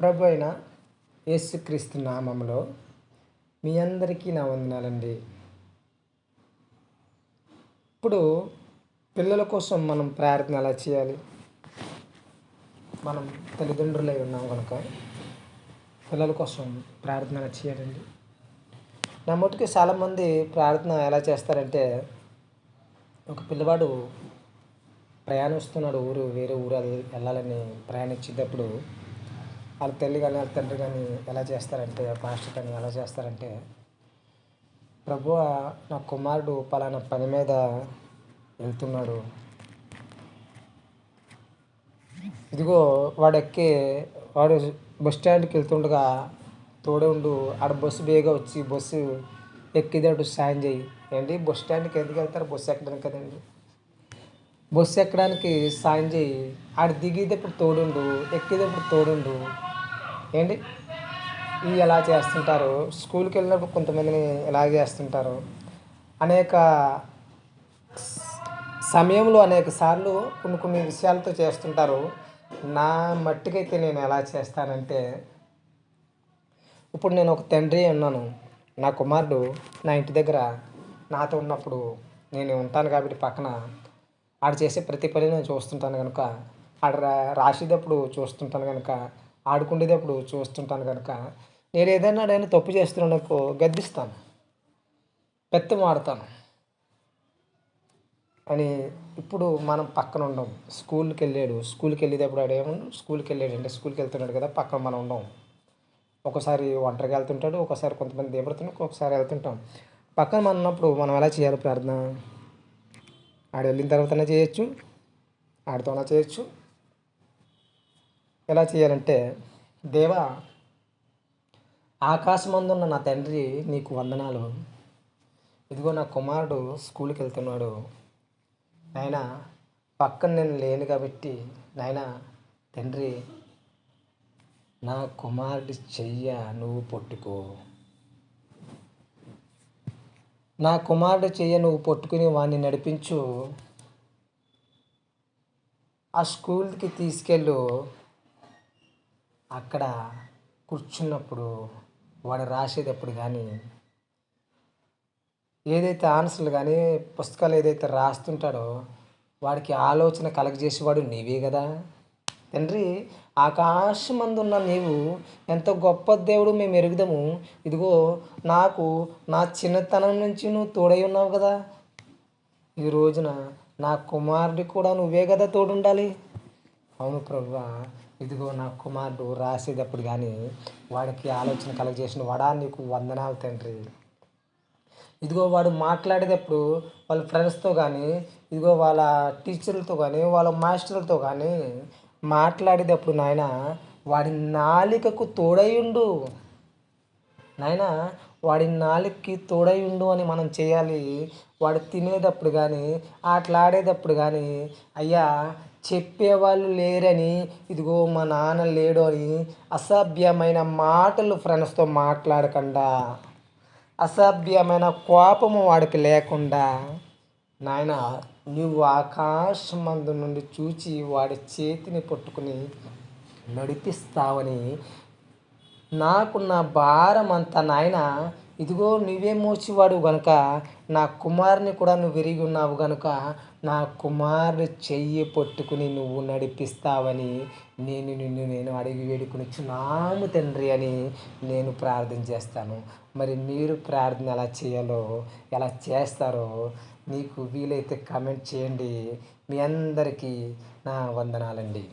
ప్రభు అయిన యేసుక్రీస్తు నామములో మీ అందరికీ నా వందనాలండి. ఇప్పుడు పిల్లల కోసం మనం ప్రార్థన ఎలా చేయాలి? మనం తల్లిదండ్రులై ఉన్నాం కనుక పిల్లల కోసం ప్రార్థన ఎలా చేయాలండి? నా మటుకు చాలామంది ప్రార్థన ఎలా చేస్తారంటే, ఒక పిల్లవాడు ప్రయాణిస్తున్నాడు, వేరే ఊరు వెళ్ళాలని ప్రయాణించేటప్పుడు వాళ్ళ తల్లి కానీ వాళ్ళ తండ్రి కానీ ఎలా చేస్తారంటే, పాస్టర్ కానీ ఎలా చేస్తారంటే, ప్రభువా నా కుమారుడు పలానా పని మీద వెళ్తున్నాడు, ఇదిగో వాడు బస్ స్టాండ్కి వెళ్తుండగా తోడుండు, ఆడ బస్సు బేగా వచ్చి బస్సు ఎక్కిదేటు సాయం చేయి. ఏంటి బస్ స్టాండ్కి ఎందుకు వెళ్తారు? బస్సు ఎక్కడానికి కదండి. బస్సు ఎక్కడానికి సాయం చేయి, ఆడ దిగేటప్పుడు తోడుండు, ఎక్కేటప్పుడు తోడుండు. ఏంటి ఇవి ఎలా చేస్తుంటారు? స్కూల్కి వెళ్ళినప్పుడు కొంతమందిని ఎలా చేస్తుంటారు? అనేక సమయంలో అనేక సార్లు కొన్ని విషయాలతో చేస్తుంటారు. నా మట్టుకైతే నేను ఎలా చేస్తానంటే, ఇప్పుడు నేను ఒక తండ్రి ఉన్నాను. నా కుమారుడు నా ఇంటి దగ్గర నాతో ఉన్నప్పుడు నేను ఉంటాను కాబట్టి పక్కన ఆడు చేసే ప్రతి పని నేను చూస్తుంటాను కనుక, ఆడు రాసేటప్పుడు చూస్తుంటాను కనుక, ఆడుకునేటప్పుడు చూస్తుంటాను కనుక, నేను ఏదైనా తప్పు చేస్తున్నానుకో గద్దిస్తాను, పెత్తమాడతాను అని. ఇప్పుడు మనం పక్కన ఉండం. స్కూల్కి వెళ్ళేటప్పుడు స్కూల్కి వెళ్ళాడంటే స్కూల్కి వెళ్తున్నాడు కదా, పక్కన మనం ఉండం. ఒకసారి ఒంటరిగా వెళ్తుంటాడు, ఒకసారి కొంతమంది దేబడుతున్నాడు, ఒకసారి వెళ్తుంటాం. పక్కన మనం ఉన్నప్పుడు మనం ఎలా చేయాలి ప్రార్థన? ఆడు వెళ్ళిన తర్వాతనే చేయొచ్చు, ఆడితోనే చేయొచ్చు. ఎలా చేయాలంటే, దేవా ఆకాశమందున్న నా తండ్రి నీకు వందనాలు. ఇదిగో నా కుమారుడు స్కూల్కి వెళ్తున్నాడు నాయన, పక్కన నేను లేను కాబట్టి నాయన తండ్రి, నా కుమారుడి చెయ్య నువ్వు పట్టుకో, నా కుమారుడు చెయ్య నువ్వు పట్టుకుని వాడిని నడిపించు, ఆ స్కూల్కి తీసుకెళ్ళు. అక్కడ కూర్చున్నప్పుడు వాడు రాసేటప్పుడు కానీ, ఏదైతే ఆన్సర్లు కానీ పుస్తకాలు ఏదైతే రాస్తుంటాడో వాడికి ఆలోచన కలగజేసేవాడు నీవే కదా తండ్రి. ఆకాశమందున్న నీవు ఎంత గొప్ప దేవుడు మేము ఎరుగుదాము. ఇదిగో నాకు నా చిన్నతనం నుంచి నువ్వు తోడై ఉన్నావు కదా, ఈ రోజున నా కుమారుడి కూడా నువ్వే కదా తోడుండాలి. అవును ప్రభువా, ఇదిగో నా కుమారుడు రాసేటప్పుడు కానీ వాడికి ఆలోచన కలగజేసిన వాడా నీకు వందనాలు తండ్రి. ఇదిగో వాడు మాట్లాడేటప్పుడు వాళ్ళ ఫ్రెండ్స్తో కానీ, ఇదిగో వాళ్ళ టీచర్లతో కానీ, వాళ్ళ మాస్టర్లతో కానీ మాట్లాడేటప్పుడు నాయన వాడి నాలికకు తోడైయుండు నాయన, వాడి నాలుకకి తోడైయుండు అని మనం చేయాలి. వాడు తినేటప్పుడు కానీ, ఆటలాడేటప్పుడు కానీ, అయ్యా చెప్పేవాళ్ళు లేరని, ఇదిగో మా నాన్న లేడు అని అసభ్యమైన మాటలు ఫ్రెండ్స్తో మాట్లాడకుండా, అసభ్యమైన కోపము వాడికి లేకుండా నాయన నువ్వు ఆకాశమందు నుండి చూచి వాడి చేతిని పట్టుకుని నడిపిస్తావని, నాకున్న భారం అంతా నాయన ఇదిగో నువ్వే మోసేవాడు గనుక, నా కుమారుని కూడా నువ్వు విరిగి ఉన్నావు గనుక, నా కుమారుడు చెయ్యి పట్టుకుని నువ్వు నడిపిస్తావని నేను అడిగి వేడుకొనిచున్నాము తండ్రి అని నేను ప్రార్థన చేస్తాను. మరి మీరు ప్రార్థన ఎలా చేయాలో, ఎలా చేస్తారో మీకు వీలైతే కామెంట్ చేయండి. మీ అందరికీ నా వందనాలండి.